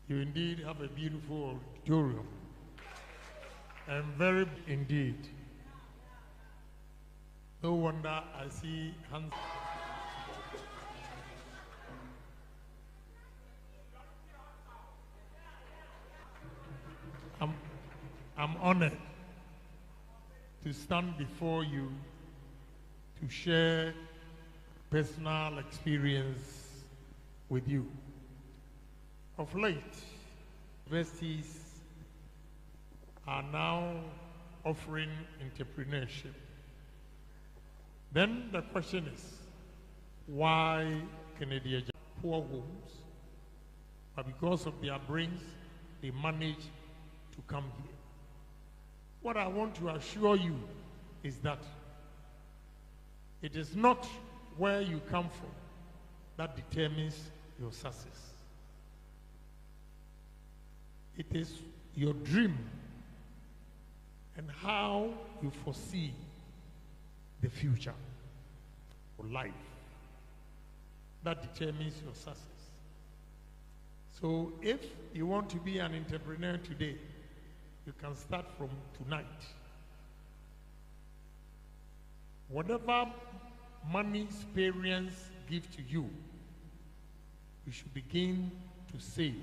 You indeed have a beautiful auditorium. And very indeed. No wonder I see hands. I'm honored to stand before you to share personal experience with you. Of late, universities are now offering entrepreneurship. Then the question is, why Canadian poor homes, but because of their brains, they manage to come here. What I want to assure you is that it is not where you come from that determines your success. It is your dream and how you foresee the future or life that determines your success. So if you want to be an entrepreneur today, you can start from tonight. Whatever money experience give to you, you should begin to save.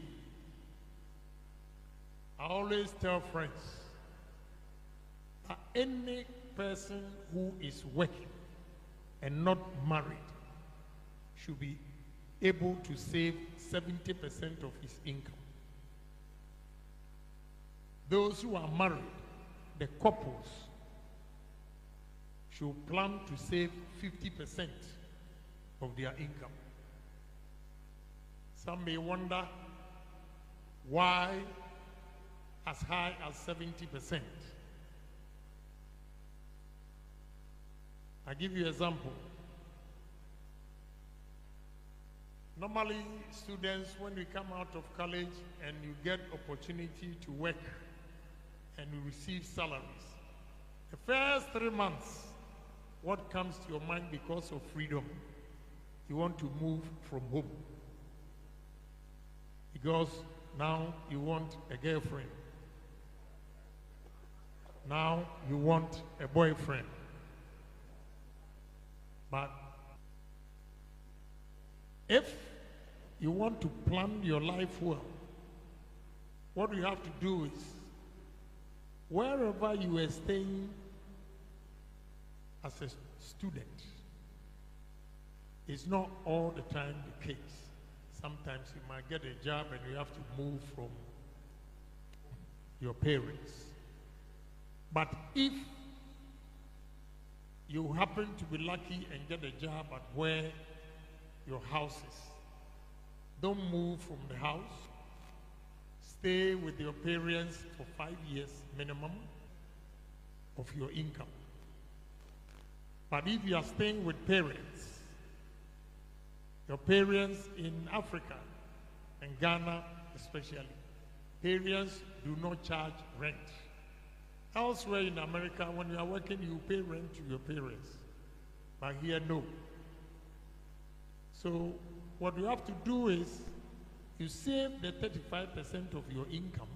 I always tell friends that any person who is working and not married should be able to save 70% of his income. Those who are married, the couples, should plan to save 50% of their income. Some may wonder why as high as 70%. I give you an example. Normally, students, when we come out of college and you get opportunity to work and you receive salaries, the first 3 months, what comes to your mind because of freedom? You want to move from home. Because now you want a girlfriend. Now you want a boyfriend. But if you want to plan your life well, what you have to do is, wherever you are staying as a student, it's not all the time the case. Sometimes you might get a job and you have to move from your parents. But if you happen to be lucky and get a job at where your house is, don't move from the house. Stay with your parents for 5 years minimum of your income. But if you are staying with parents, your parents in Africa and Ghana especially, parents do not charge rent. Elsewhere in America, when you are working, you pay rent to your parents. But here, no. So what you have to do is, you save the 35% of your income,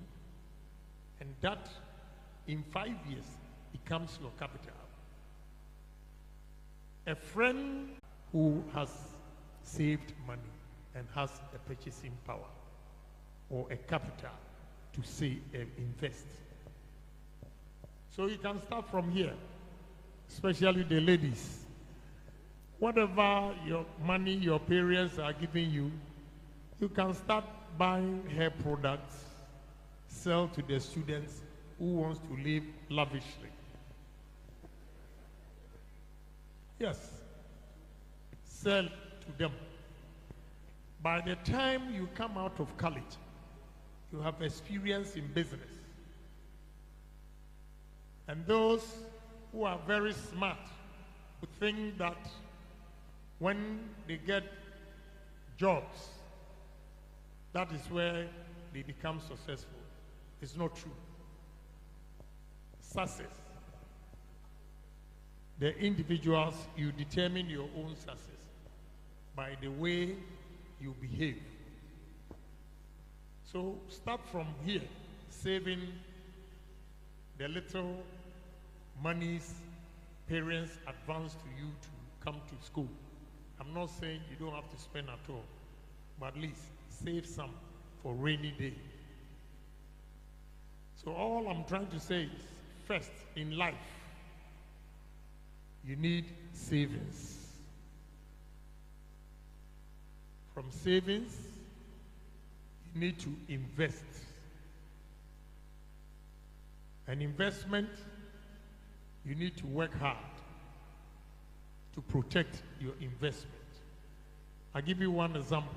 and that, in 5 years, becomes your capital. A friend who has saved money and has a purchasing power or a capital to save and invest. So you can start from here, especially the ladies. Whatever your money your parents are giving you, you can start buying hair products, sell to the students who wants to live lavishly. Yes, sell to them. By the time you come out of college, you have experience in business. And those who are very smart who think that when they get jobs, that is where they become successful. It's not true. Success. The individuals, you determine your own success by the way you behave. So start from here, saving the little monies parents advance to you to come to school. I'm not saying you don't have to spend at all, but at least save some for rainy day. So all I'm trying to say is, first, in life, you need savings. From savings, you need to invest. An investment, you need to work hard to protect your investment. I'll give you one example.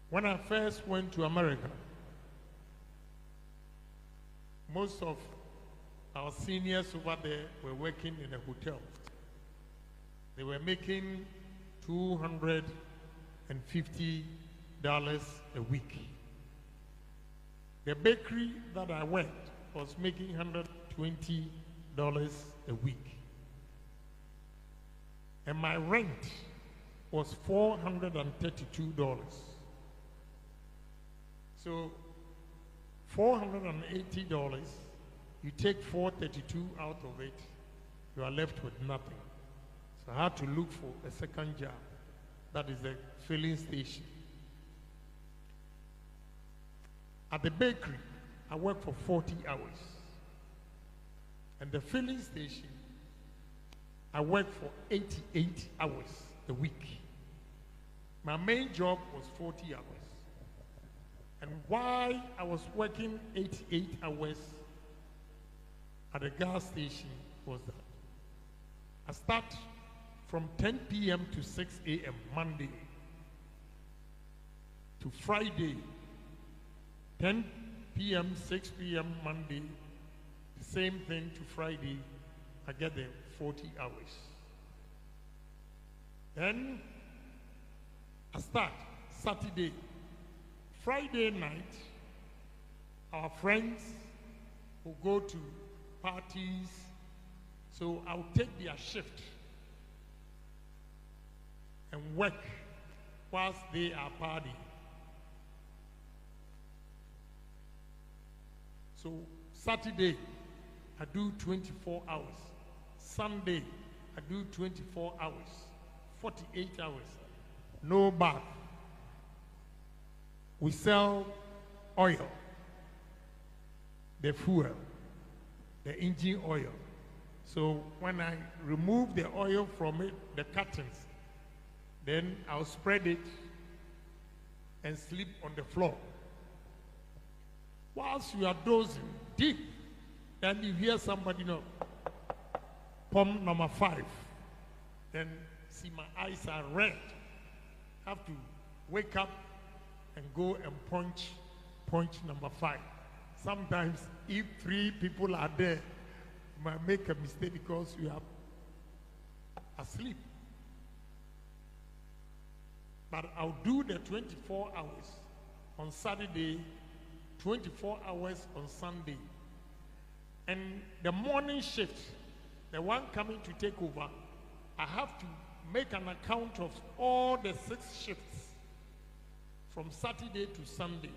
When I first went to America, most of our seniors over there were working in a hotel. They were making $250 a week. The bakery that I went was making $120 a week. And my rent was $432. So $480, you take $432 out of it, you are left with nothing. So I had to look for a second job. That is a filling station. At the bakery, I worked for 40 hours. And the filling station, I worked for 88 hours a week. My main job was 40 hours. And why I was working 88 hours at a gas station was that I start from 10 p.m. to 6 a.m. Monday to Friday, 10 p.m., 6 p.m. Monday, the same thing to Friday, I get the 40 hours. Then I start Saturday. Friday night, our friends will go to parties, so I'll take their shift and work whilst they are partying. So Saturday, I do 24 hours. Sunday, I do 24 hours, 48 hours, no bath. We sell oil, the fuel, the engine oil. So when I remove the oil from it, the cartons, then I'll spread it and sleep on the floor. Whilst you are dozing deep, then you hear somebody know, pump number 5. Then see my eyes are red. Have to wake up and go and punch number 5. Sometimes if 3 people are there, you might make a mistake because you are asleep. But I'll do the 24 hours on Saturday, 24 hours on Sunday. And the morning shift, the one coming to take over, I have to make an account of all the 6 shifts from Saturday to Sunday.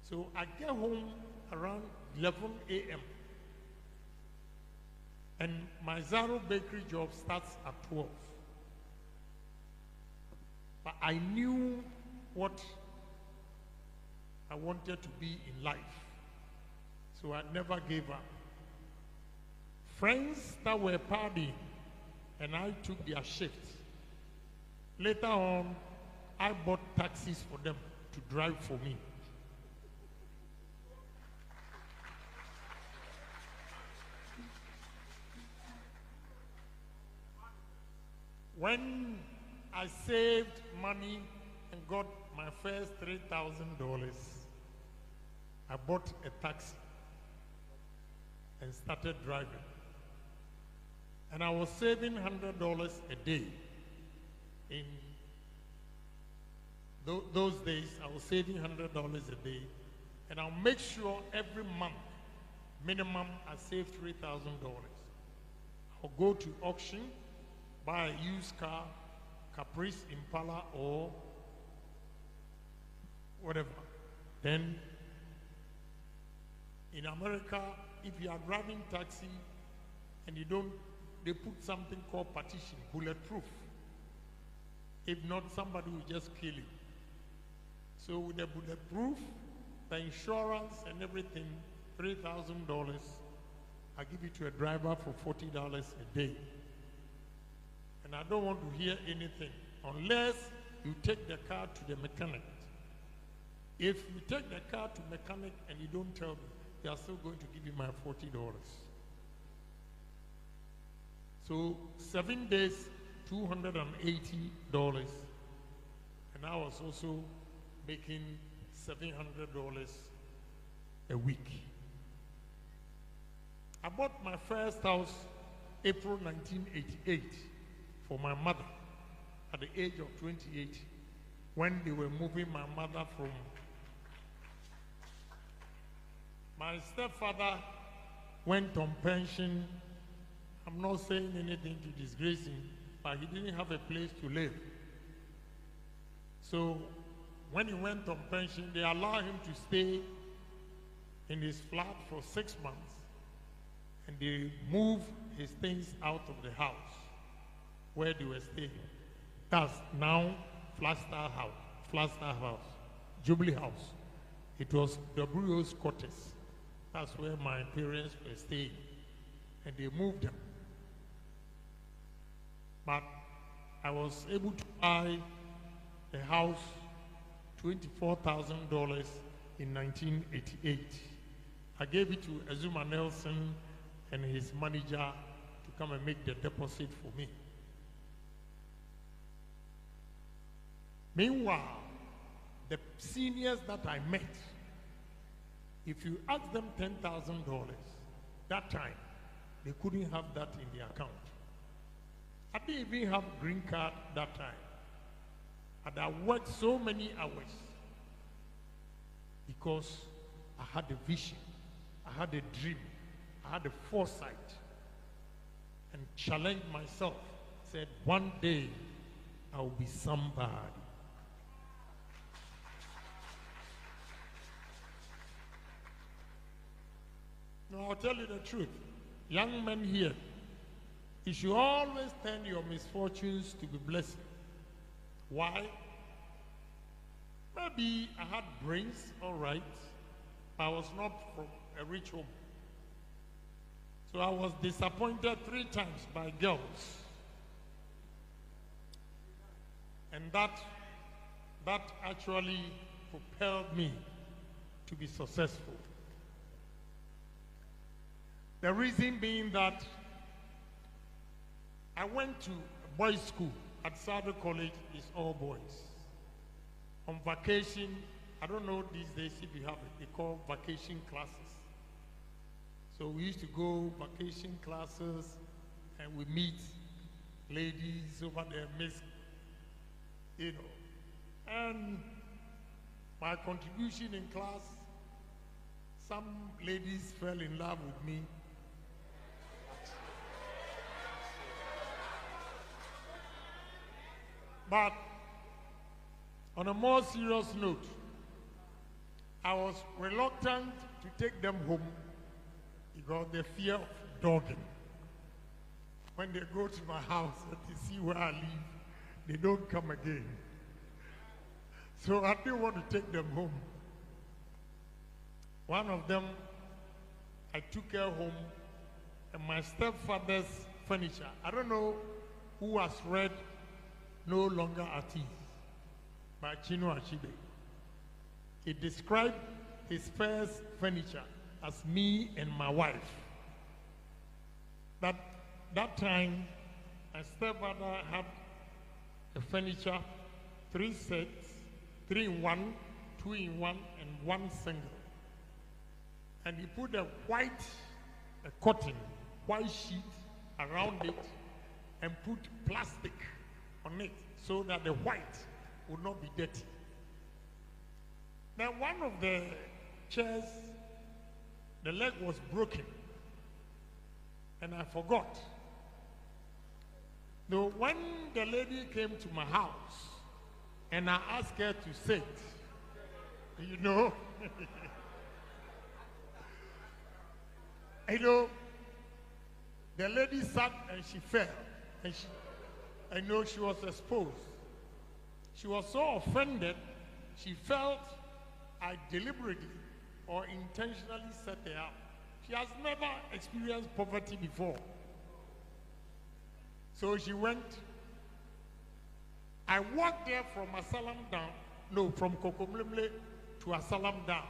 So I get home around 11 a.m. and my Zaro bakery job starts at 12. But I knew what I wanted to be in life. So I never gave up. Friends that were partying and I took their shifts. Later on, I bought taxis for them to drive for me. When I saved money and got my first $3,000, I bought a taxi and started driving. And I was saving $100 a day. In those days, I was saving $100 a day. And I'll make sure every month, minimum, I save $3,000. I'll go to auction, buy a used car, Caprice Impala or whatever. Then in America, if you are driving taxi and you don't, they put something called partition, bulletproof. If not, somebody will just kill you. So with the bulletproof, the insurance and everything, $3,000, I give it to a driver for $40 a day. And I don't want to hear anything unless you take the car to the mechanic. If you take the car to mechanic and you don't tell me, they are still going to give you my $40. So 7 days, $280, and I was also making $700 a week. I bought my first house April 1988 for my mother at the age of 28 when they were moving my mother from. My stepfather went on pension. I'm not saying anything to disgrace him, but he didn't have a place to live. So when he went on pension, they allowed him to stay in his flat for 6 months, and they moved his things out of the house where they were staying. That's now Flagstaff House, Jubilee House. It was WO's quarters. That's where my parents were staying, and they moved them. But I was able to buy a house, $24,000 in 1988. I gave it to Azuma Nelson and his manager to come and make the deposit for me. Meanwhile, the seniors that I met, if you ask them $10,000, that time, they couldn't have that in their account. I didn't even have a green card that time. And I worked so many hours because I had a vision, I had a dream, I had a foresight, and challenged myself, said, one day I will be somebody. No, I'll tell you the truth. Young men here, you should always turn your misfortunes to be blessing. Why? Maybe I had brains, all right, but I was not from a rich home. So I was disappointed 3 times by girls. And that actually propelled me to be successful. The reason being that I went to boys' school at Southern College. It's all boys. On vacation, I don't know these days if you have it, they call vacation classes. So we used to go vacation classes and we meet ladies over there, you know. And my contribution in class, some ladies fell in love with me. But on a more serious note, I was reluctant to take them home because the fear of dogging. When they go to my house and they see where I live, they don't come again. So I didn't want to take them home. One of them, I took her home, and my stepfather's furniture. I don't know who has read No Longer at Ease by Chinua Achebe. He described his first furniture as me and my wife. That time, my stepfather had a furniture, 3 sets, 3 in 1, 2 in 1, and 1 single. And he put a cotton, white sheet around it, and put plastic on it so that the white would not be dirty. Now, one of the chairs, the leg was broken, and I forgot. Though when the lady came to my house and I asked her to sit, You know? You know, the lady sat and she fell. And I know she was exposed. She was so offended, she felt I deliberately or intentionally set her up. She has never experienced poverty before. So she went. I walked there from Asalam down, no, from Kokomlemle to Asalam down.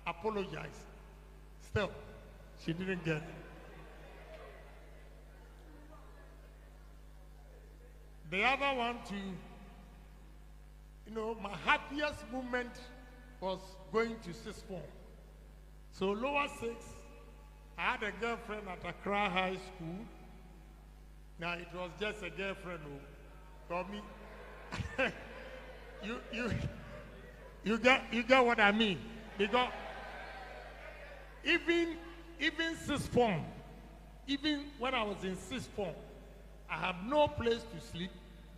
Apologized. Still, she didn't get it. The other one to, my happiest moment was going to sixth form. So lower six, I had a girlfriend at Accra High School. Now it was just a girlfriend who told me. you get what I mean? Because even sixth form, even when I was in sixth form, I had no place to sleep.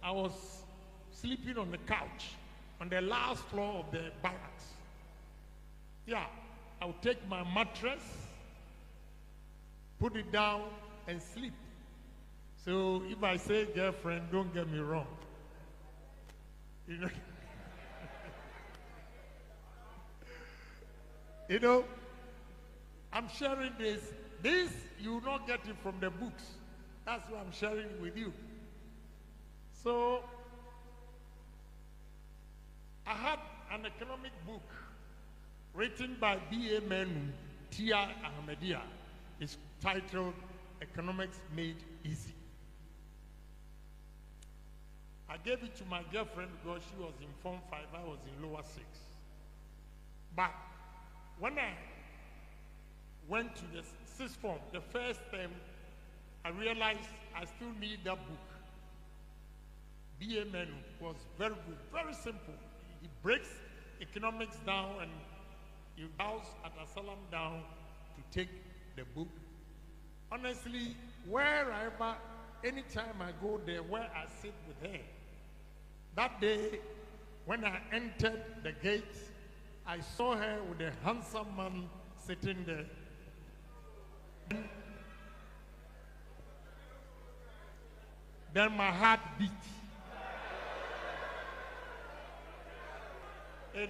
I was sleeping on the couch on the last floor of the barracks. Yeah, I would take my mattress, put it down, and sleep. So if I say girlfriend, don't get me wrong. I'm sharing this. This, you will not get it from the books. That's why I'm sharing it with you. So, I had an economic book written by B.A. Menu, Tia Ahmedia. It's titled Economics Made Easy. I gave it to my girlfriend because she was in Form 5, I was in lower 6. But when I went to the sixth form, the first term, I realized I still need that book. B.A. Menu was very good, very simple. He breaks economics down and he bows at Asalam down to take the book. Honestly, wherever, anytime I go there, where I sit with her, that day, when I entered the gate, I saw her with a handsome man sitting there. Then my heart beat. You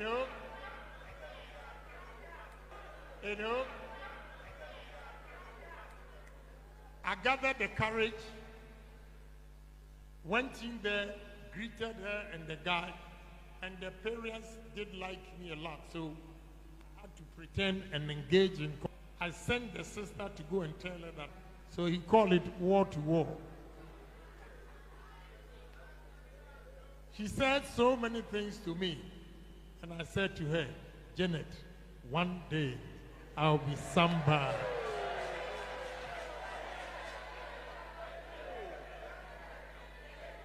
know, I gathered the courage, went in there, greeted her and the guy, and the parents did like me a lot, so I had to pretend and engage in. I sent the sister to go and tell her that, so he called it war to war. She said so many things to me, and I said to her, Janet, one day I'll be somebody.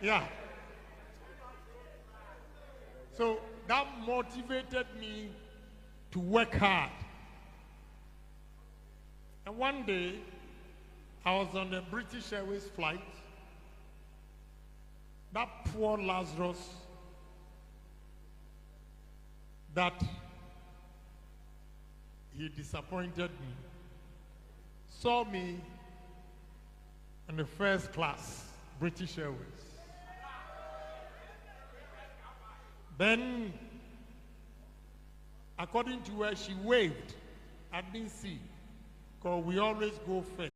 Yeah. So that motivated me to work hard. And one day, I was on a British Airways flight. That poor Lazarus that he disappointed me, saw me in the first class, British Airways. Then, according to her, she waved. I didn't see, because we always go first.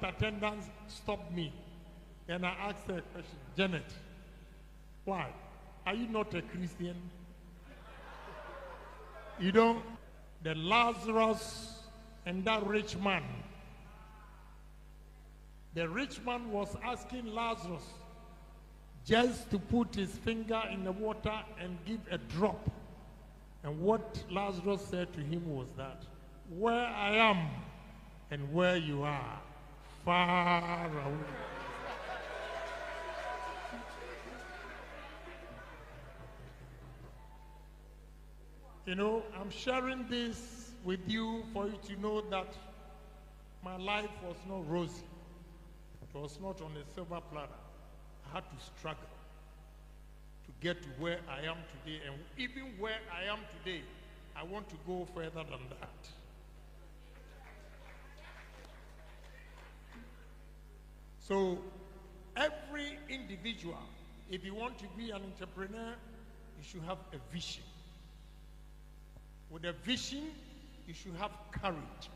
Attendants stopped me, and I asked her a question, Janet, why? Are you not a Christian? You don't? The Lazarus and that rich man. The rich man was asking Lazarus just to put his finger in the water and give a drop. And what Lazarus said to him was that, where I am and where you are, far away. You know, I'm sharing this with you for you to know that My life was not rosy. It was not on a silver platter. I had to struggle to get to where I am today. And even where I am today, I want to go further than that. So, every individual, if you want to be an entrepreneur, you should have a vision. With a vision, you should have courage.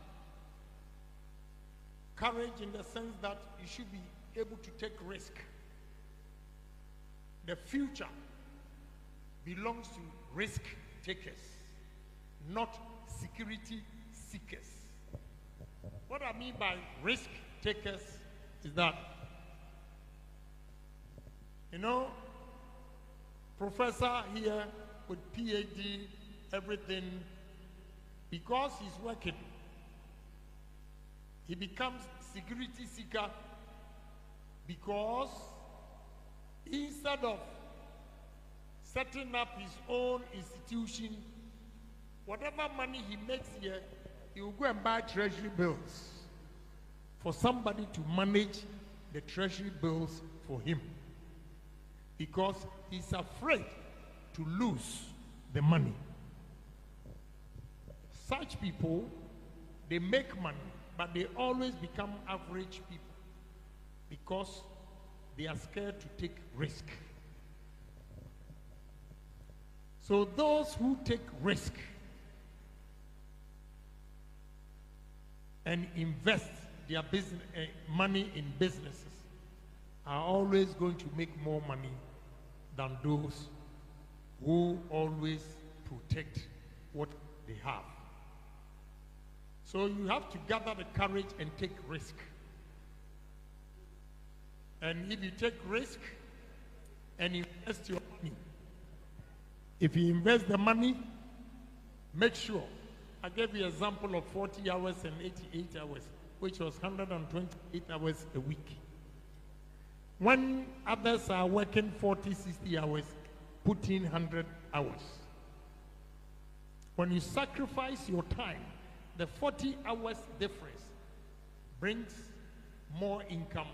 Courage in the sense that you should be able to take risk. The future belongs to risk takers, not security seekers. What I mean by risk takers is that, you know, professor here with PhD, everything, because he's working, he becomes security seeker because instead of setting up his own institution, whatever money he makes here, he will go and buy treasury bills for somebody to manage the treasury bills for him, because he's afraid to lose the money. Such people, they make money, but they always become average people because they are scared to take risk. So those who take risk and invest their business, money in businesses are always going to make more money than those who always protect what they have. So you have to gather the courage and take risk. And if you take risk and invest your money, if you invest the money, make sure. I gave you an example of 40 hours and 88 hours, which was 128 hours a week. When others are working 40, 60 hours, put in 100 hours. When you sacrifice your time, the 40 hours difference brings more income,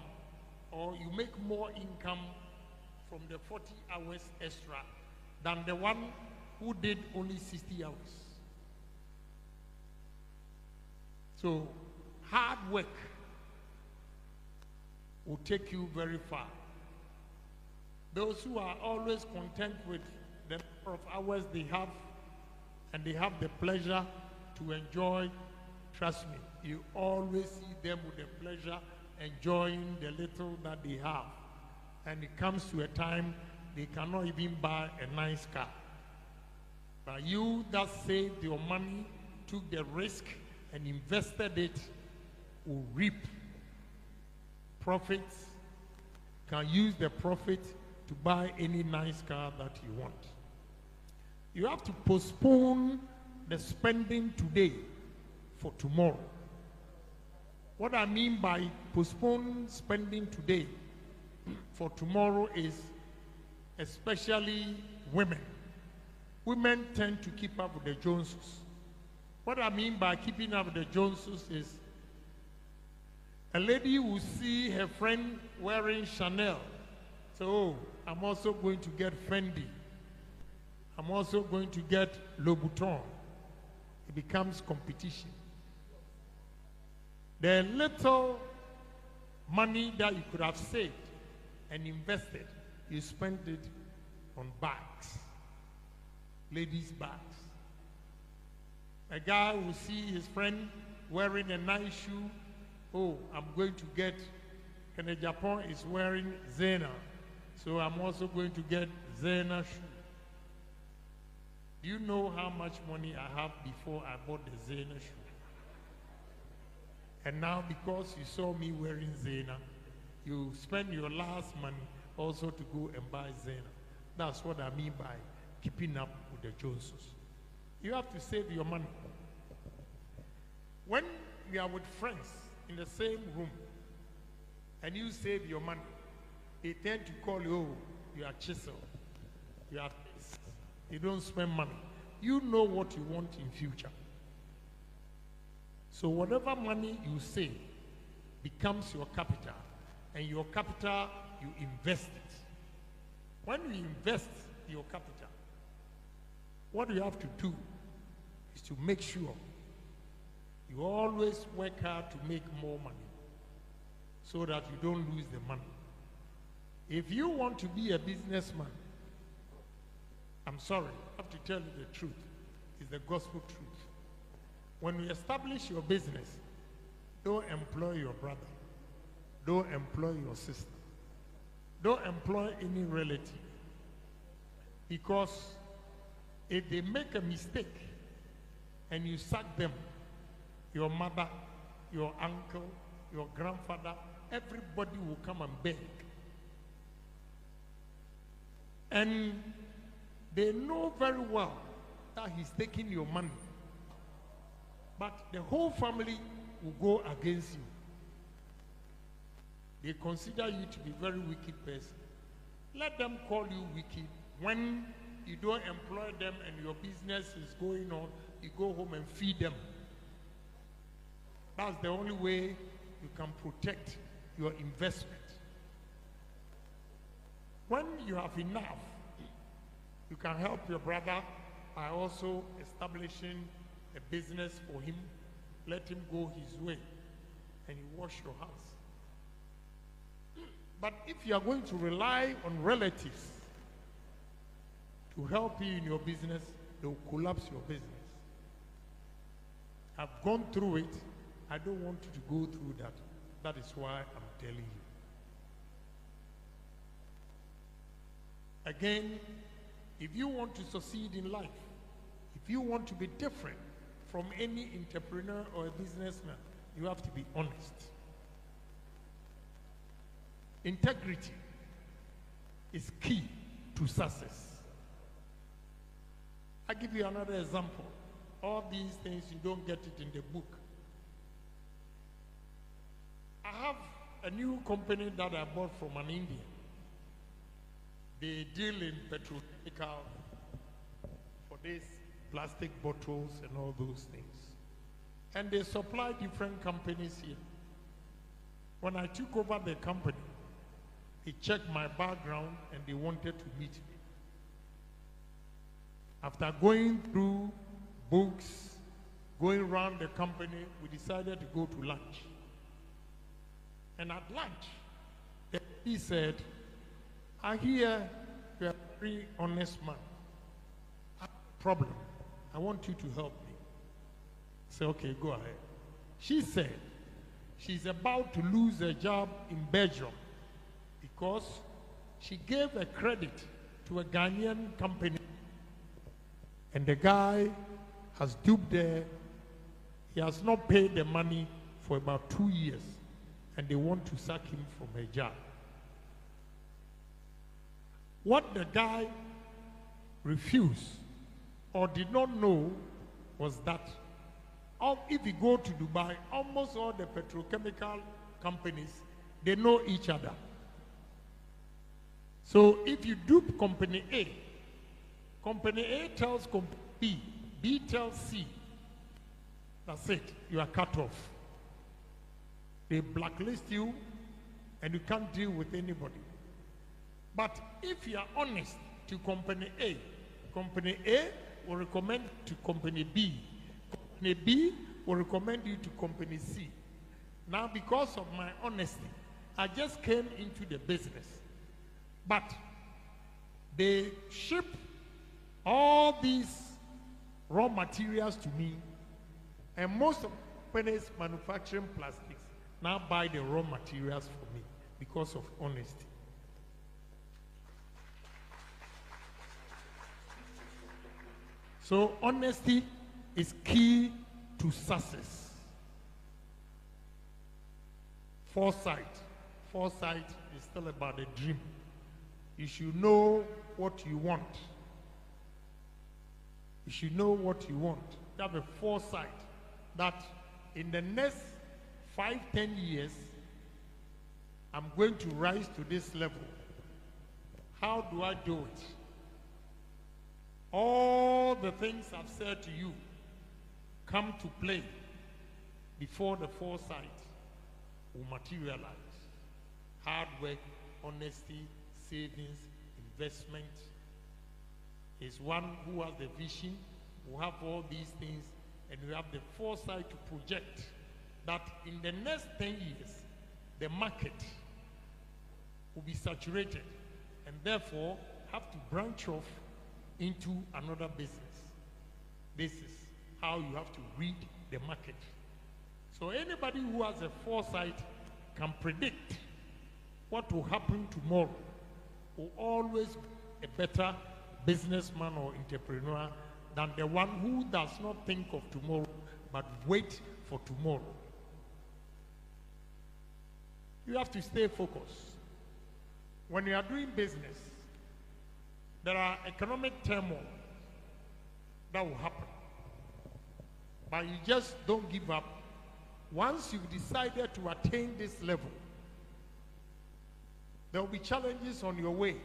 or you make more income from the 40 hours extra than the one who did only 60 hours. So hard work will take you very far. Those who are always content with the number of hours they have, and they have the pleasure to enjoy, trust me, you always see them with the pleasure enjoying the little that they have. And it comes to a time they cannot even buy a nice car. But you that saved your money, took the risk and invested it, will reap profits, can use the profit to buy any nice car that you want. You have to postpone the spending today for tomorrow. What I mean by postpone spending today for tomorrow is especially women. Women tend to keep up with the Joneses. What I mean by keeping up with the Joneses is a lady will see her friend wearing Chanel. So, oh, I'm also going to get Fendi. I'm also going to get Louboutin. It becomes competition. The little money that you could have saved and invested, you spent it on bags, ladies' bags. A guy will see his friend wearing a nice shoe. Oh, I'm going to get, Agyapong is wearing Zena, so I'm also going to get Zena shoe. Do you know how much money I have before I bought the Zena shoe? And now because you saw me wearing Zena, you spend your last money also to go and buy Zena. That's what I mean by keeping up with the Joneses. You have to save your money. When you are with friends in the same room and you save your money, they tend to call you, oh, you are chisel, you are this. You don't spend money. You know what you want in future. So whatever money you save becomes your capital, and your capital, you invest it. When you invest your capital, what you have to do is to make sure you always work hard to make more money so that you don't lose the money. If you want to be a businessman, I'm sorry, I have to tell you the truth. It's the gospel truth. When you establish your business, don't employ your brother. Don't employ your sister. Don't employ any relative. Because if they make a mistake and you sack them, your mother, your uncle, your grandfather, everybody will come and beg. And they know very well that he's taking your money. But the whole family will go against you. They consider you to be a very wicked person. Let them call you wicked. When you don't employ them and your business is going on, you go home and feed them. That's the only way you can protect your investment. When you have enough, you can help your brother by also establishing a business for him. Let him go his way and you wash your house. But if you are going to rely on relatives to help you in your business, they will collapse your business. I've gone through it. I don't want you to go through that. That is why I'm telling you. Again, if you want to succeed in life, if you want to be different from any entrepreneur or a businessman, you have to be honest. Integrity is key to success. I'll give you another example. All these things, you don't get it in the book. I have a new company that I bought from an Indian. They deal in petrochemical for these plastic bottles and all those things. And they supply different companies here. When I took over the company, they checked my background and they wanted to meet me. After going through books, going around the company, we decided to go to lunch. And at lunch, he said, I hear you are a very honest man. I have a problem. I want you to help me. I said, okay, go ahead. She said she's about to lose her job in Belgium because she gave a credit to a Ghanaian company and the guy has duped her. He has not paid the money for about 2 years and they want to sack him from her job. What the guy refused or did not know was that if you go to Dubai, almost all the petrochemical companies, they know each other. So if you dupe company A tells company B, B tells C, that's it, you are cut off. They blacklist you and you can't deal with anybody. But if you are honest to company A will recommend to company B. Company B will recommend you to company C. Now, because of my honesty, I just came into the business. But they ship all these raw materials to me, and most of companies manufacturing plastics now buy the raw materials for me because of honesty. So honesty is key to success. Foresight. Foresight is still about a dream. You should know what you want. You should know what you want. You have a foresight that in the next 5-10 years, I'm going to rise to this level. How do I do it? All the things I've said to you come to play before the foresight will materialize. Hard work, honesty, savings, investment. Is one who has the vision, who have all these things, and you have the foresight to project that in the next 10 years, the market will be saturated, and therefore have to branch off into another business. This is how you have to read the market. So anybody who has a foresight can predict what will happen tomorrow, will always be a better businessman or entrepreneur than the one who does not think of tomorrow but wait for tomorrow. You have to stay focused. When you are doing business, there are economic turmoil that will happen. But you just don't give up. Once you've decided to attain this level, there will be challenges on your way.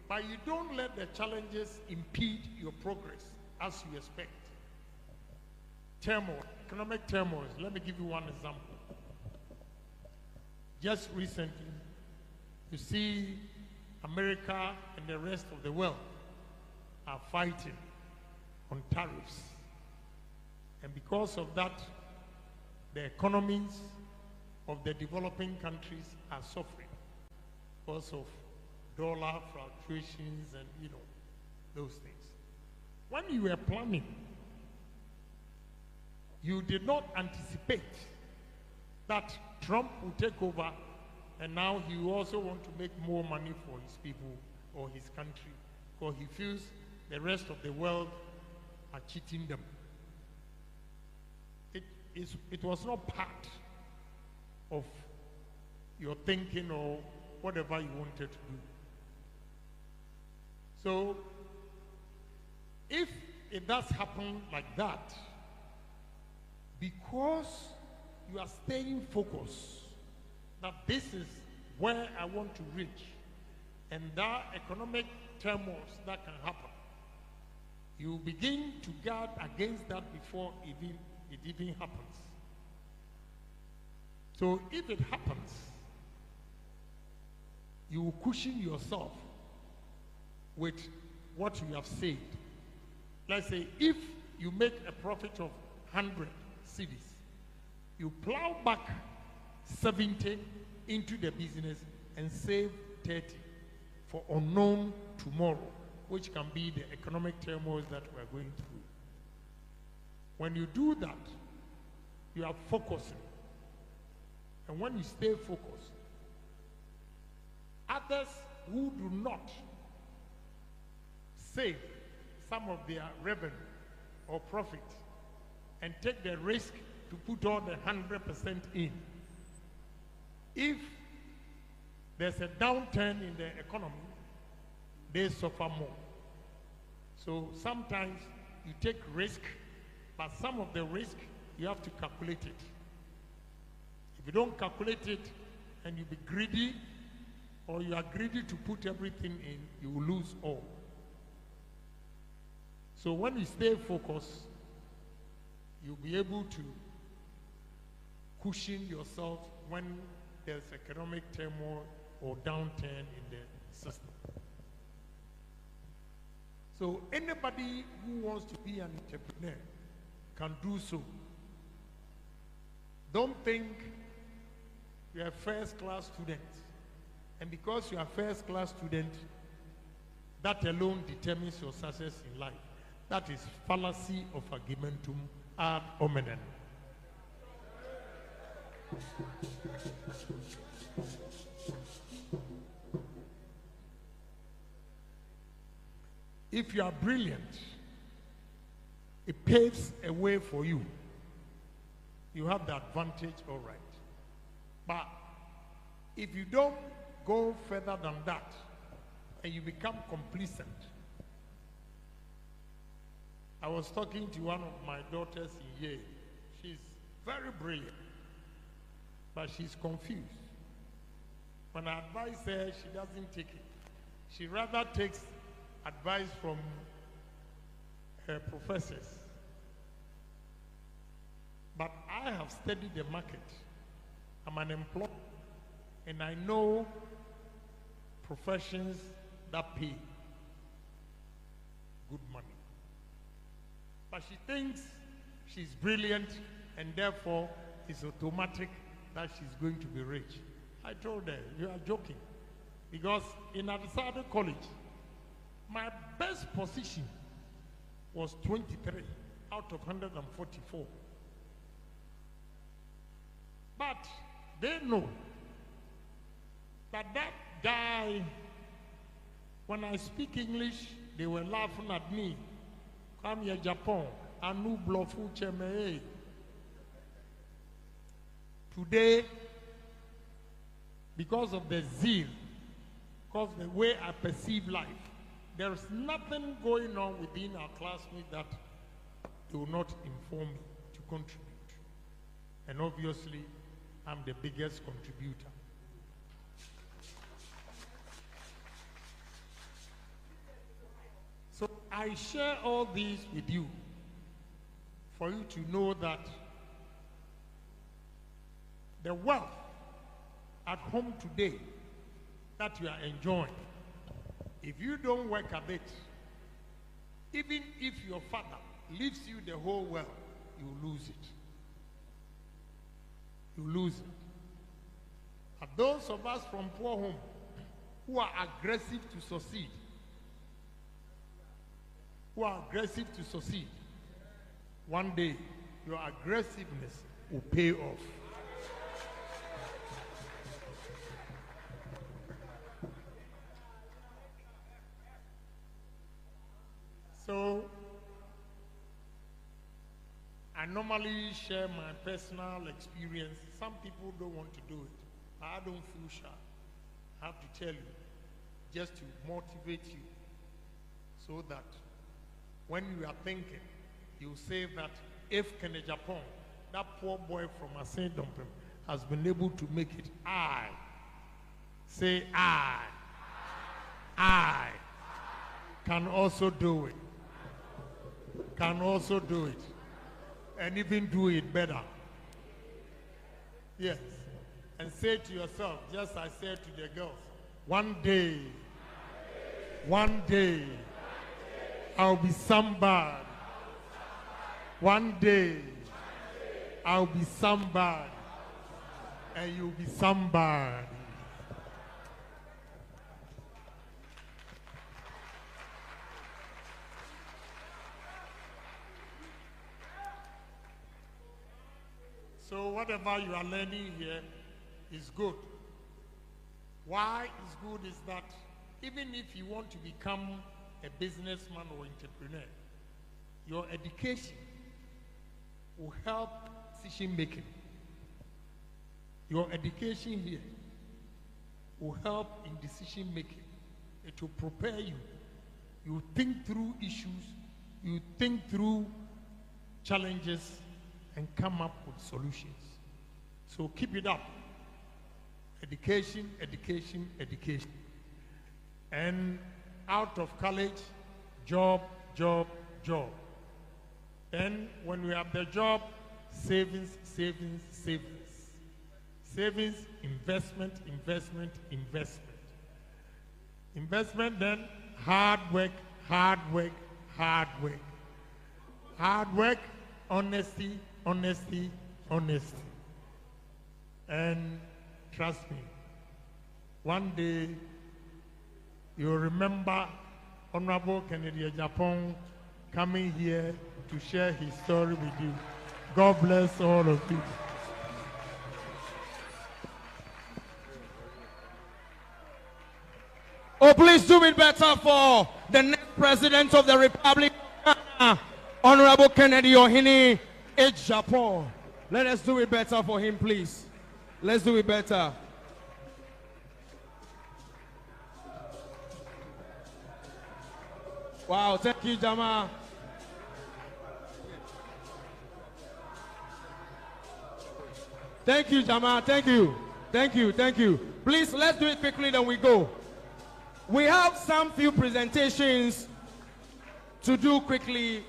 But you don't let the challenges impede your progress as you expect. Turmoil, economic turmoil. Let me give you one example. Just recently, you see America and the rest of the world are fighting on tariffs. And because of that, the economies of the developing countries are suffering because of dollar fluctuations and, those things. When you were planning, you did not anticipate that Trump will take over and now he will also want to make more money for his people or his country because he feels the rest of the world are cheating them. It was not part of your thinking or whatever you wanted to do. So, if it does happen like that, because you are staying focused, that this is where I want to reach, and there are economic turmoils that can happen, you begin to guard against that before it even happens. So if it happens, you will cushion yourself with what you have saved. Let's say if you make a profit of 100 cedis, you plow back 70 into the business and save 30 for unknown tomorrow, which can be the economic turmoil that we're going through. When you do that, you are focusing. And when you stay focused, others who do not save some of their revenue or profit and take the risk to put all the 100% in, if there's a downturn in the economy, they suffer more. So sometimes you take risk, but some of the risk you have to calculate it. If you don't calculate it and you be greedy, or you are greedy to put everything in, you will lose all. So when you stay focused, you'll be able to cushion yourself when there's economic turmoil or downturn in the system. So anybody who wants to be an entrepreneur can do so. Don't think you're a first-class student, and because you're a first-class student, that alone determines your success in life. That is fallacy of argumentum ad hominem. If you are brilliant, it paves a way for you. You have the advantage, all right. But if you don't go further than that, and you become complacent. I was talking to one of my daughters in Yale. She's very brilliant, but she's confused. When I advise her, she doesn't take it. She rather takes advice from her professors. But I have studied the market. I'm an employee, and I know professions that pay good money. But she thinks she's brilliant, and therefore it's automatic that she's going to be rich. I told her, you are joking. Because in Adisado College, my best position was 23 out of 144. But they know that that guy, when I speak English, they were laughing at me. Come here, Agyapong, anu blofu cheme. Today, because of the zeal, because of the way I perceive life, there is nothing going on within our classmates that they will not inform me to contribute. And obviously, I'm the biggest contributor. So I share all these with you for you to know that the wealth at home today that you are enjoying, if you don't work at it, even if your father leaves you the whole world, you lose it. You lose it. But those of us from poor home who are aggressive to succeed, one day your aggressiveness will pay off. So, I normally share my personal experience. Some people don't want to do it. I don't feel shy. I have to tell you, just to motivate you, so that when you are thinking, you say that if Agyapong, that poor boy from Asindom, has been able to make it, I can also do it. Can also do it. And even do it better. Yes. And say to yourself, just as I said to the girls, one day, I'll be somebody. One day, I'll be somebody. And you'll be somebody. So whatever you are learning here is good. Why it's good is that even if you want to become a businessman or entrepreneur, your education will help decision making. Your education here will help in decision making. It will prepare you. You think through issues, you think through challenges, and come up with solutions. So keep it up. Education, education, education. And out of college, job, job, job. Then when we have the job, savings, savings, savings. Savings, investment, investment, investment. Investment, then hard work, hard work, hard work. Hard work, honesty, honesty, honesty. And trust me, one day you'll remember Honorable Kennedy Agyapong coming here to share his story with you. God bless all of you. Oh, please do it better for the next President of the Republic of Ghana, Honorable Kennedy Ohini Agyapong. Let us do it better for him, please. Let's do it better. Wow, thank you, Jama. Thank you, Jama. Thank you. Thank you. Thank you. Please, let's do it quickly, then we go. We have some few presentations to do quickly.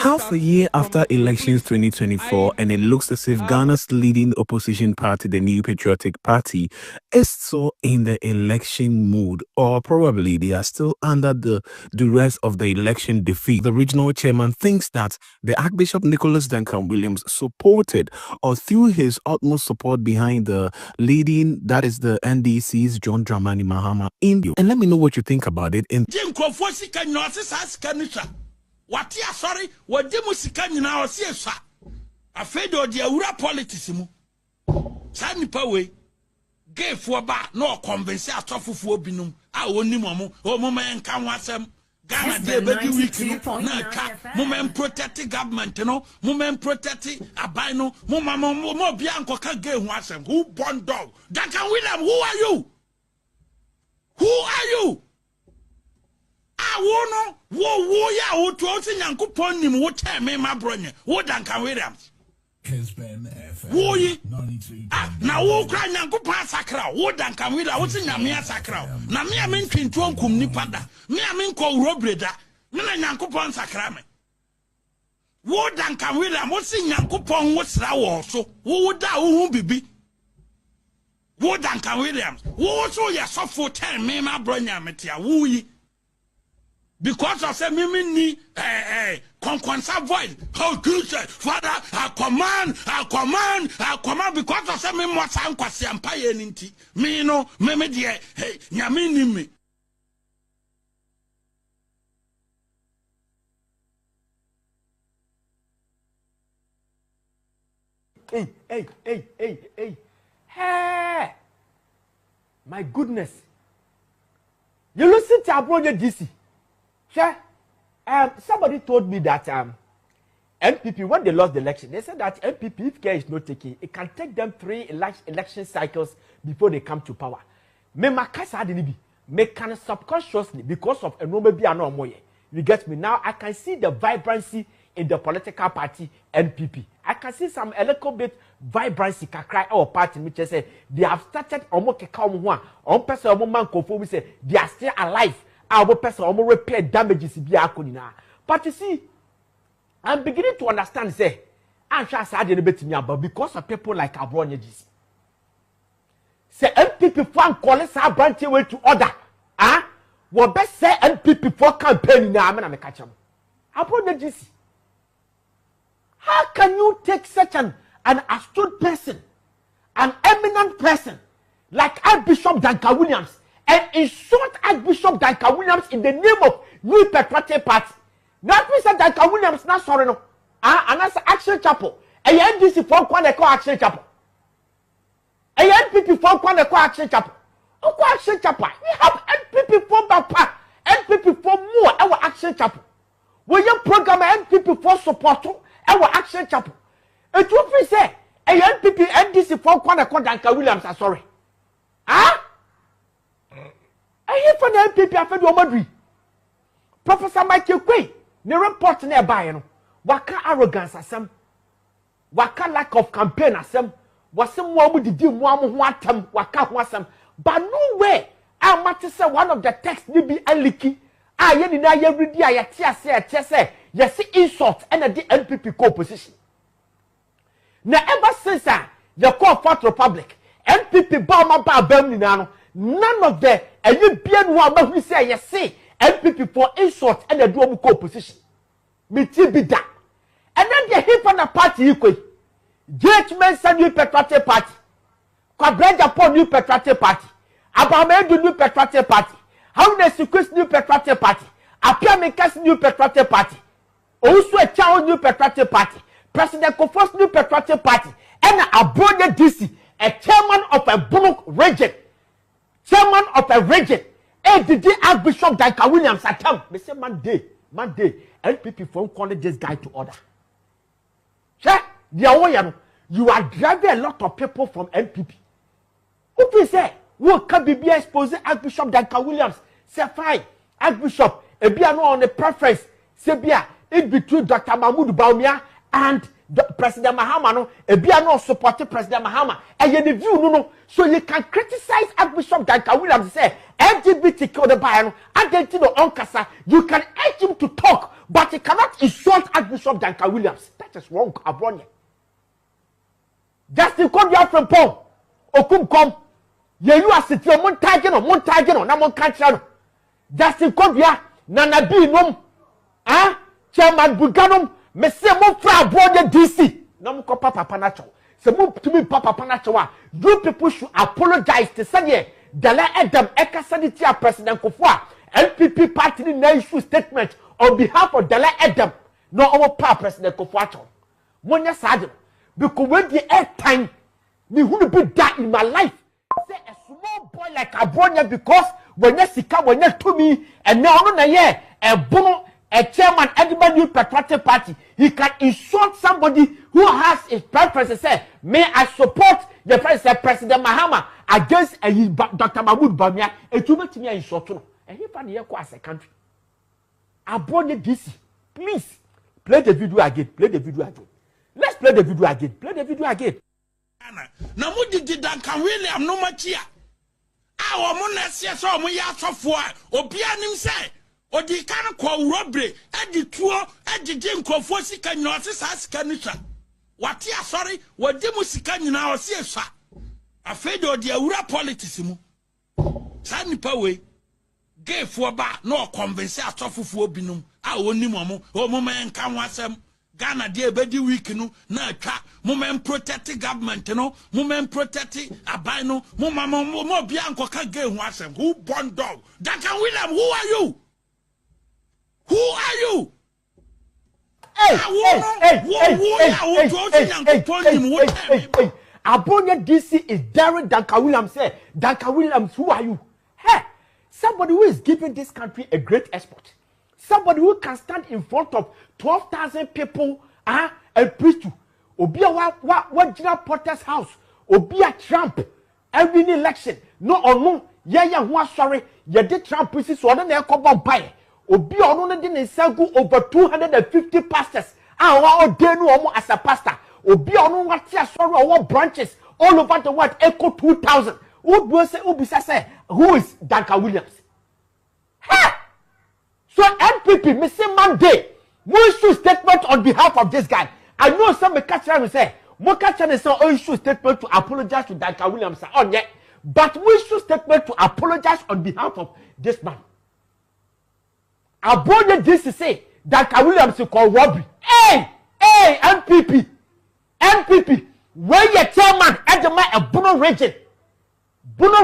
Half a year after elections 2024, and it looks as if Ghana's leading opposition party, the New Patriotic Party, is still in the election mood, or probably they are still under the duress of the election defeat. The regional chairman thinks that the Archbishop Nicholas Duncan Williams supported or threw his utmost support behind the leading, that is the NDC's John Dramani Mahama in you. And let me know what you think about it. Watia sorry, what demusika nyina ose esa. Afedo de awura politics mu. Sa nipa we gay for ba no convince atofufuo binum a onim omo omo enka ho asem. Ghana de bedi week na ka moment protect government no moment protect abai no mo bia ankoka gay ho asem. Who born dog? Duncan William, who are you? Who are you? Wono wo ya wo to o Nyankopon nim wo tell me ma bronye wo Duncan Williams wo yi na wo kra Nyankopon asakra wo Duncan Williams wo ti nyame asakra na me am ntwintu onkum nipa da me am nko urobreda me na Nyankopon sakra me wo Duncan Williams wo ti Nyankopon wo sra wo so wo da wo hu bibi wo Duncan Williams wo so ya sofo tell me ma bronye metia wo yi. Because of say me conquensa voice. How good say, Father, I command, because of say me mo san kwasi ampaye ninti. Me no, me die, hey, nyame ni me. Hey! My goodness. You listen to our brother DC. Sure. Somebody told me that NPP, when they lost the election, they said that NPP, if care is not taken, it can take them 3 election cycles before they come to power. Me makasa adinibi, me can subconsciously, because of a normal be no more. You get me? Now I can see the vibrancy in the political party NPP. I can see some a little bit vibrancy kakra our party, which say they have started on person man Kufour, we say they are still alive. Our person almost repair damages but you see, I'm beginning to understand. Say, I'm sure I didn't bet me about because of people like Abronya. Say, NPP fan calling our branch way to order. What best say NPP for campaign now? I'm gonna catch them. Abronya. How can you take such an astute person, an eminent person like Archbishop Duncan Williams, and insult Archbishop Duncan Williams in the name of New Patriotic Party? Not Mr. Duncan Williams, not sorry, no. And that's Action Chapel. A NDC for one they call Action Chapel. A NPP for one they call Action Chapel. Who Action Chapel? We have NPP for Bapa, NPP for more, our Action Chapel. We have program NPP for support, our Action Chapel. And you say, a NPP, NDC for one they call Duncan Williams, I'm sorry. I hear from the NPP after the Madrid. Professor Michael Quay, the report nearby, waka arrogance as some, waka lack of campaign as some, was someone with the deal one watem, waka wasam, but no way. I might say one of the texts will be a leaky. I didn't know every day I say, yes, insult and the NPP co-position. Now, ever since the Kufour Republic, NPP Bawumia Bawumia, none of the Egyaptian one who say yes, say NPP for insult and the dual co-position. Mitibida. And then they hit from the party equal. Judgment New Patriotic Party. Agyapong New Patriotic Party. Abamedu New Patriotic Party. How they sequence New Patriotic Party. Apiamekas New Patriotic Party. Also a Chao New Patriotic Party. President Kufour's New Patriotic Party. And a Abronya DC, a chairman of a Bullock region. Chairman of a region. ADD Archbishop Duncan Williams at him. They say Monday. NPP phone calling this guy to order. Sure, you are driving a lot of people from NPP. Who can say, who can be exposing Archbishop Duncan Williams? Say fine, Archbishop, a be on the preference, say be in between Dr. Mahmoud Bawumia and President Mahama, no, a be no supporting President Mahama. And you view no, so you can criticize Archbishop Duncan Williams. Say LGBT the Bayano, identity no onkasa. You can urge him to talk, but he cannot insult Archbishop Duncan Williams. That is wrong, Abronia. Justin Kodua from Paul. Okumkom. You are sitting on Montagino, Namon Kanchano. Justin Kodua, Nana B. Nom. Chairman Buganum, Messi Mofra Abronia DC. Namuko Papa Panacho. So move to me, Papa Panachoa. You people should apologize to Sanye. Dala Edam Eka Sanitia President Kufour. LPP party in issue statement on behalf of Dala Edam. No our President Kufour. Monya Sadio. Because when the air time, me who be that in my life. Say a small boy like Abronia because when you see when you to me and now on a year a bono. A chairman, everybody new patriotic party, he can insult somebody who has his preference. Say, may I support the President Mahama against Dr. Mahmoud Bawumia? And too much me insult no. And he found here as a country. Abroad DC, please play the video again. Play the video again. Let's play the video again. Play the video again. Now, what did Duncan William no much here? Our money saw me out for Opianim say. Odi kan kwa robbery edi tuo edi nkrofo sika nyina osesa sika nisha wate asori wadi mu sika nyina osi esha afede odi awura politics mu sa nipa we gefo ba no convince atofufuo binum a onim omo men kan wasem Ghana de ebedi week no na atwa moment protect government no moment protect abai no mo bia nkoka ge hu asem who born dog Duncan William, who are you? Who are you? Abonia DC is daring Duncan Williams. Say, Duncan Williams, who are you? Hey, somebody who is giving this country a great export. Somebody who can stand in front of 12,000 people and preach to. Obia what General Potter's house. Obia Trump. Every election. No or no. Yeah, who are sorry. You did Trump pieces so then they come by. Obi ono de ne sagu over 250 pastors wa odenu omo as a pastor. Obi ono wati asori owo branches all over the world echo 2000. Who say Obi say who is Duncan Williams? Ha! So NPP missing Monday. We issue statement on behalf of this guy. I know some catcher will say mo catcher say issue statement to apologize to Duncan Williams on yet. But we issue statement to apologize on behalf of this man. Abroad this to say that Williams called robbery. Hey, NPP, where your chairman at the Bono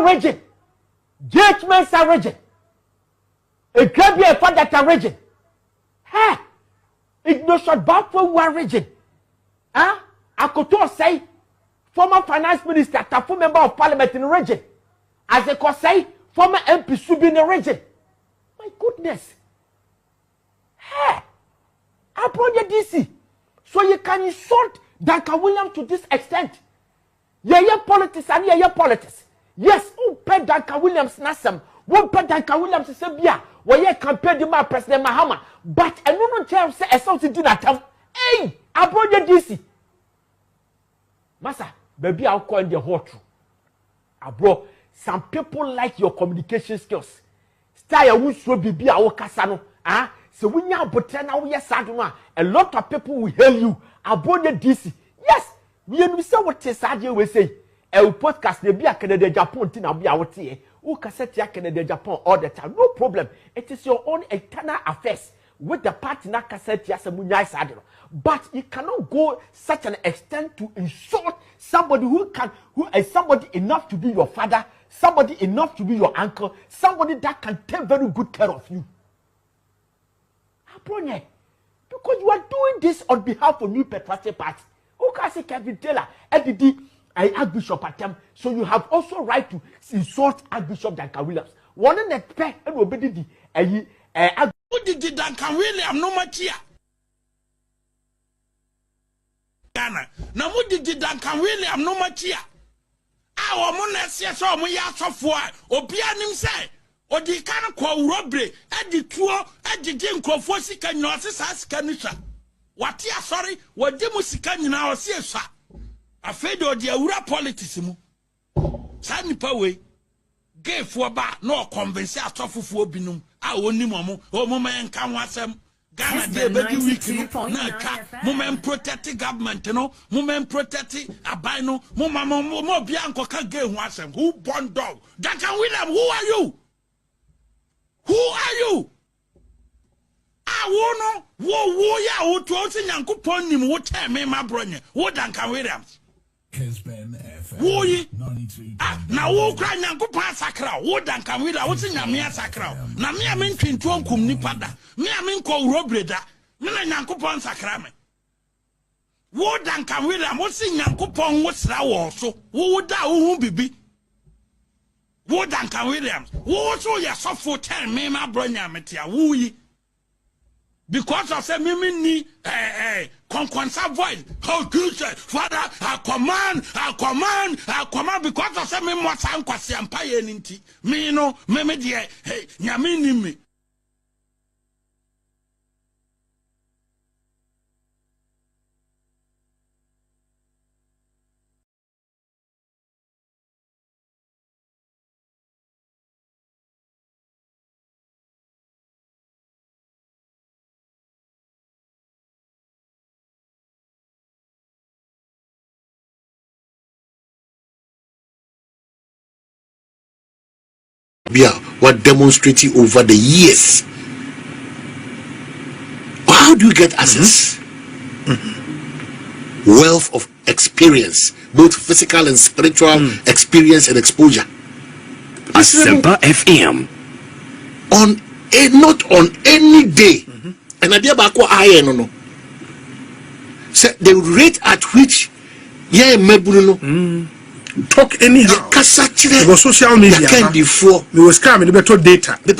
region, Judgment region, a Gambia for that region. Hey, it no shot back for one region. I could say former finance minister, former member of parliament in the region, as they could say former MP should be in the region. My goodness. Hey, Abroad DC. So you can insult Duncan Williams to this extent. Yeah, politics and yeah, politics. Yes, who paid Duncan Williams Nassam? Who paid Duncan Williams Sabia? Where you campaign the man President Mahama. But I don't know tell say something to that town. Hey, Abroad DC. Massa, baby, I'll call the hot true. Abroad, some people like your communication skills. Style who should be our casano. So when you are now yes, a lot of people will hail you. Abroad DC. Yes, we say what Sadio will say. A podcast they be a Canada Japan thing. I'll be out here. Who can set ya Canada Japan all the time? No problem. It is your own internal affairs with the party na cassette ya Samunya Sadio. But you cannot go such an extent to insult somebody who is somebody enough to be your father, somebody enough to be your uncle, somebody that can take very good care of you. Because you are doing this on behalf of New Patriotic Party. Who can say Kevin Taylor, LDD, Archbishop Atem? So you have also right to insult Archbishop Duncan Williams. One in the pay and obey the who did Duncan William no much here? Ghana. Now who did Duncan William no much here? Our money says so we are so for Opianim say. Odi kan kwa robbery edi tuo edi nkrofo sika nyina osesa sika nisha wate asori wadi mu sika nyina osi esha afede odi awura politics mu sa nipa we gefo ba no convince atofufuo binum a onim omo men kan wasem Ghana dey be week na ka moment protect government no moment protect abai no mo bia ankoka ge hu asem who born dog Duncan William who are you no wo ya wo to o nyankopon nim wo tell me ma bronye wo Duncan Williams wo yi na wo kra nyankopon asakra wo Duncan Williams wo nyame asakra na me a mentwintu onkum nipa da me a menkɔ urobreda me na nyankopon sakra me wo Duncan Williams wo nyankopon wo sra wo so wo da wo hu bibi wo Duncan Williams wo so ya sofo tell me ma bronya metia wo yi because of say me ni conquensa voice how good father I command because of say me mo san kwase ampaye nti me no me de nyame ni me what demonstrating over the years. How do you get access? Wealth of experience, both physical and spiritual experience and exposure. Asempa FM. Not on any day. And I dear bako I no. So the rate at which talk anyhow. It was social media. We was coming better data. The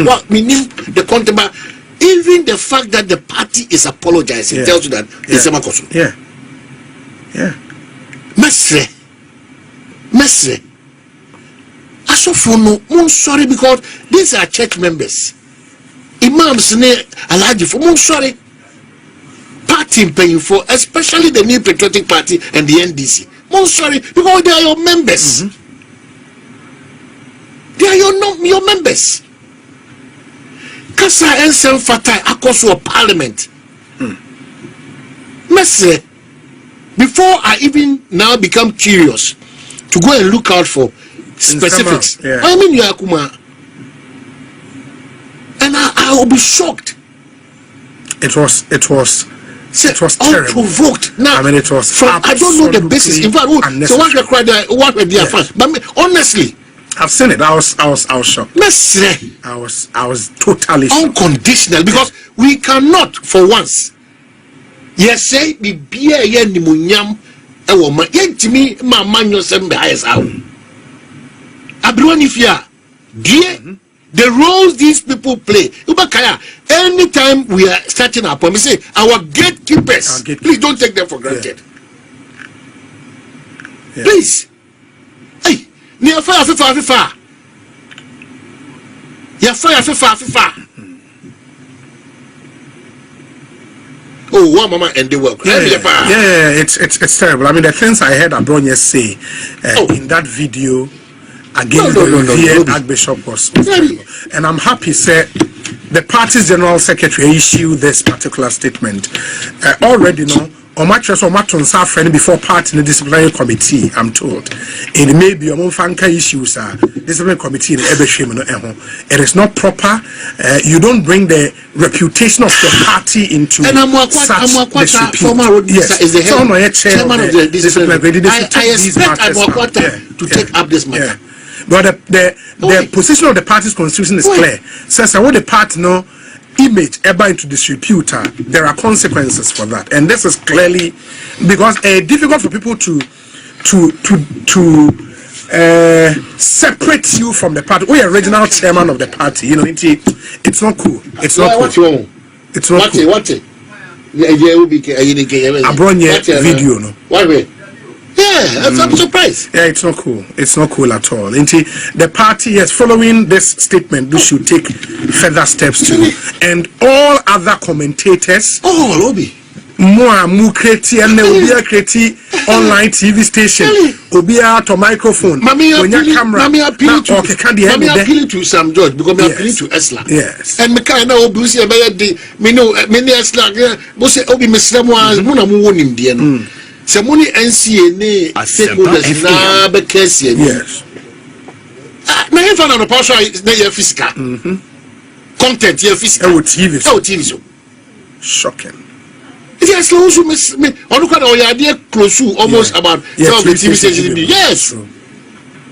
what meaning the content, even the fact that the party is apologizing tells you that it's a makoso. Mesre. Asofono, I'm sorry because these are church members. Imams ne alaji for I'm sorry. Party paying for, especially the New Patriotic Party and the NDC. I'm sorry because they are your members. They are your members. Kasa ensem fatai akoso parliament. Mesre, before I even now become curious to go and look out for specifics. I mean, Yakuma, and I will be shocked. It was terrible. Unprovoked. Now, I mean, it was from, I don't know the basis. In fact, so what were their fans? But honestly, I've seen it. I was shocked. I was totally shocked. Unconditional, because we cannot for once. Yes, say the beer yen ni munyam ewo ma yentimi ma manyo sem be highest out. Abruanifia, the roles these people play. Ubakaya, anytime we are starting up, when we say our gatekeepers, please don't take them for granted. Please. Hey, near fire, FIFA. Yeah, fire, FIFA. Oh, one mama and the work. It's terrible. I mean, the things I heard Abronya say in that video against the revered Archbishop was terrible. And I'm happy, sir, the party's general secretary issued this particular statement. Already, on my trust, on my friend before party in the disciplinary committee, I'm told. It may be among fanka issues, disciplinary committee in Ebeshim. It is not proper. You don't bring the reputation of your party into such disrepute. Yes, is the chairman of the disciplinary. I expect Amwakwata to take up this matter. But the position of the party's constitution is clear. Says what the party image ever into disrepute, there are consequences for that, and this is clearly because it's difficult for people to separate you from the party. We are regional chairman of the party, it's not cool. It's not cool. It's not cool. Abronye video I'm surprised. Yeah, it's not cool. It's not cool at all. The party is following this statement. We should take further steps too. And all other commentators, mu create and obia create online TV station obia to microphone camera me appeal to Sam George because me appeal to Esla. Yes. And me kind of obusi e be me know me Esla bo say obi mesramo mo na mo wonim de no. Se mo ni NCA ne stakeholders na be case. Yes. Na if na no pastor na your physical. Content your physical. TV so. Shocking. Yes, also me on kind of idea close to almost about 12 TV stations. Yes.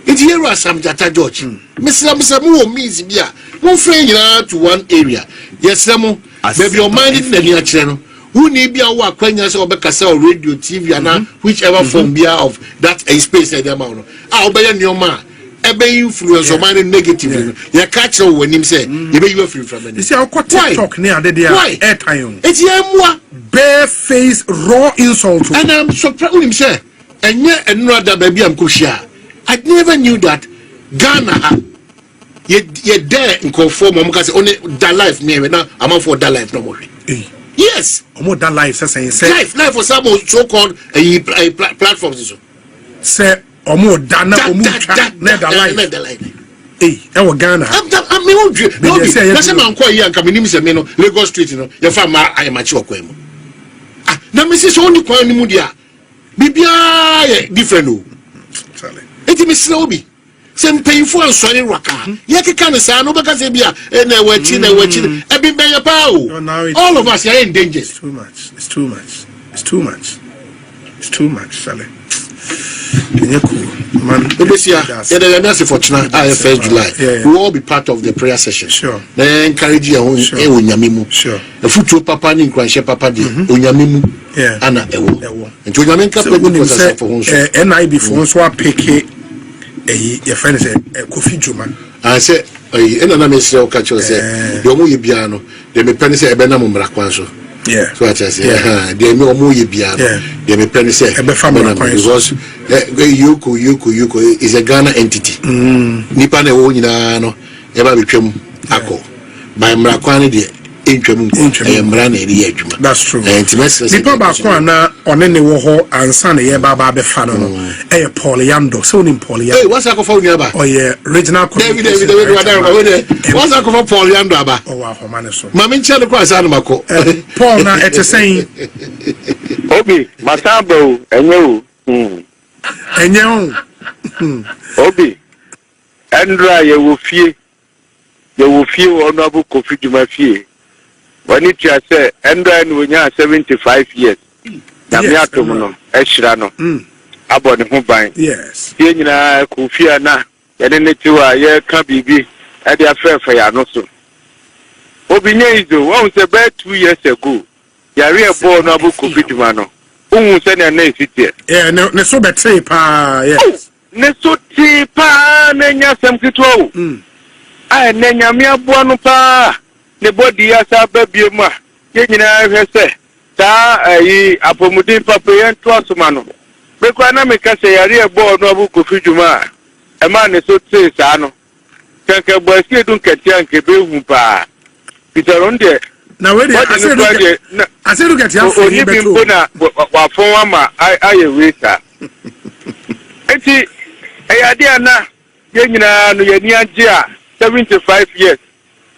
It's here as Sam Jata George. Mr. Samu means bia. One friend to one area. Yes, Samu. Baby, your mind in the channel. Who need be our acquaintance or Becassa or radio, TV, and whichever form be of that space at the amount. I'll be your man. Ebe influence or mind negatively. You catch when him say, you be you free from it. You see, I'll quite talk near the airtime. It's here, bare-faced, raw insult. And I'm surprised with him, sir. And yet, another baby, I'm Kushia. I never knew that Ghana, you're there in conform, because only that life, near now, I'm for that life no more. Yes. Almost that life, say, life for some so called platforms. Say, almost done, never life. Hey, our Ghana. I'm that's a man quite young coming in Lagos Street, you know, your farmer, I am at your quemo. Now, Mrs. Only Quani Mudia. Bibia different. It is Sloby. Some painful and sorry raka. Yaki can say, no, because they be a watching, every bay of power. All of us are in danger. It's too much. It's too much. It's too much. It's too much, Sally. Man, this year, for tonight, 1st July. We will all be part of the prayer session. Sure. Then encourage you on Unyamimu. Sure. The future papa in Kwanshe Papa di Unyamimu. Yeah. Anna Ewo. And to Yaminka for NIB for so pick your friend said Kufour Juma. I said, I miss your catcher said, Yomu Yibiano, they may penny say a Benam Mrakwanso. Yeah. So I say, they know more Yibiano. They may penny say a family because Yuko is a Ghana entity. Nipane Wonino, ever became Ako. By Mrakwani, that's true. Nipa bakwana on any woho and son ye baba be fano no. Poliando, so in Poliando. Hey, what's that for Yaba? Oh yeah, regional David, what's that for Poliando aba? Oh wow, Manaso. Mamin chelo kwa sana mako. Paul na ete saying Obi, Masabo, enyo. Obi. Andra ye will fear honorable Kufour Juma fear. When it just say, and then when you are 75 years, Yamiatomono, Eshrano, Abon Hubine. Yes. Yena Kufour na, and then it was a can be at the affair for Yanoso. Obinezo, once about 2 years ago, Yaria born Abu Kufour Juma. Who send a name city? Yeah, no, so better, yes. Neso pa, Nenya Samkito. I Nenya Buano pa. The body as a baby ma, Yenina say, Ta a Pomudin Papa and Twasumano. Bequana make us a real board no Kufour Juma. A man is so say, Sano. Kanka boy, still don't get young Kebu. Peter on there. Now, wait, I said, look at your phone. I erase her. And see, a idea now, Yenina, no Yenia, 75 years.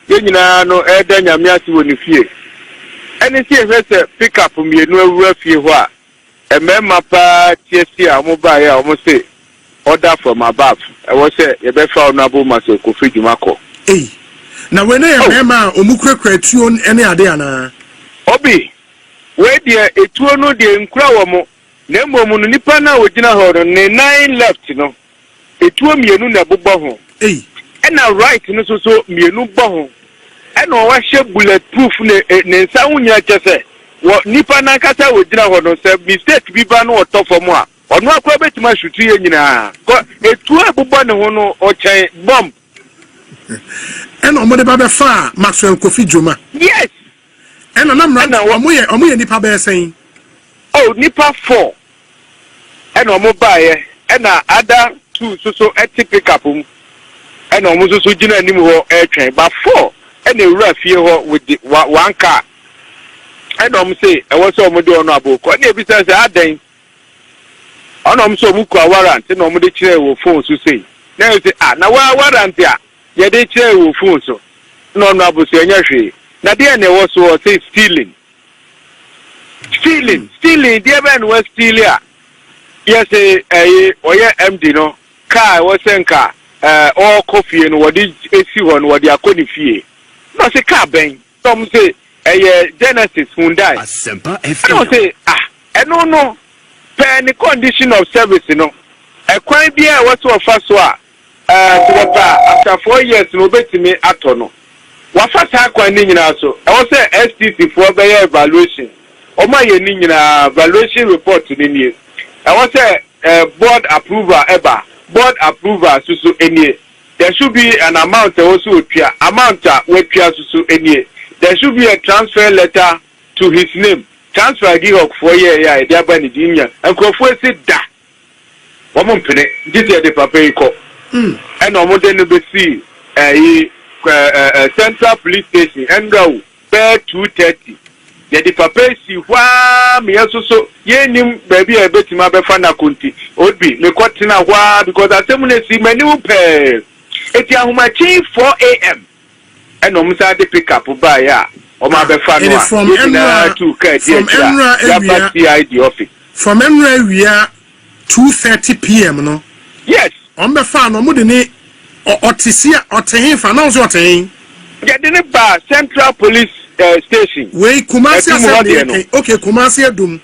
No Eden Yamiati when you fear. And it's here, pick up from you, no refuge. A member TSC, mobile, almost say, order from above. I was say, a better honorable Master Kufour Juma. Hey, now when I am Omukre creation any idea, Obi, where dear, it will no dear in Crowamo, Nemo Munipana, with dinner hold on 9 left, you know. It will be a Nunabubaho. Hey. And now right no so me no bo and no wa she bulletproof ne nsa wunya chese wo nipa na kasa wo gina ho no se mistake bi ba no to for mo a ono akwa betima shutu ye nyina ko etu abubo ne ho no o chen bomb and omo de ba be fa Maxwell Kufour Juma. Yes. And omo ye nipa be saying oh nipa 4 and omo ba ye and other 2 so pick up and almost so Gina Nimo air train, but 4 and a rough here with the 1 car. ɛna say ɛwɔ sɛ ɔmo de ɔno aboko na ebi sɛ adan ɔna ɔmo so ɔmo kɔ warrant na ɔmo de kyerɛ wɔ phone so say na yɛ say na warrant a yɛ de kyerɛ wɔ phone so na ɔno aboso ɛnyɛ hwee na deɛ na ɛwɔ so say stealing deɛ bɛn no was steal a yes ɔyɛ MD no car ɛwɔ sɛ nka ɔkɔ fie no wɔde esi hɔ no wɔde akɔ ne fie na ɔsɛ car bɛn na ɔmo say Genesis Hyundai. I don't say ɛno no per the condition of service no ɛkwan bi a wɔto ɔfa so a after 4 years no betimi atɔ no wafa saa kwan ne nyinaa so ɛwɔ sɛ STC foɔ bɛyɛ evaluation ɔma yɛ ne nyinaa evaluation report ne nie ɛwɔ sɛ board approval board approval so enie there should be an amount also otwa amount a wetwa so enie there should be a transfer letter to his name. Transfer gihok for yeah, Diabani Dinya, and Kufour said da. Woman penny, this is the paper. And no more than the Central Police Station, and go fair 2:30. The paper see why me also so ye nim baby a bit my befana kunti would be me quatina why because I see my new pair. It's a 4 a.m. and almost the pick up by ya. From Emra we are 2:30 p.m. no. Yes. On the fan no mudini otisia otehin fa na so otehin. Get in bar Central Police Station. We Kumasi okay Kumasi adum.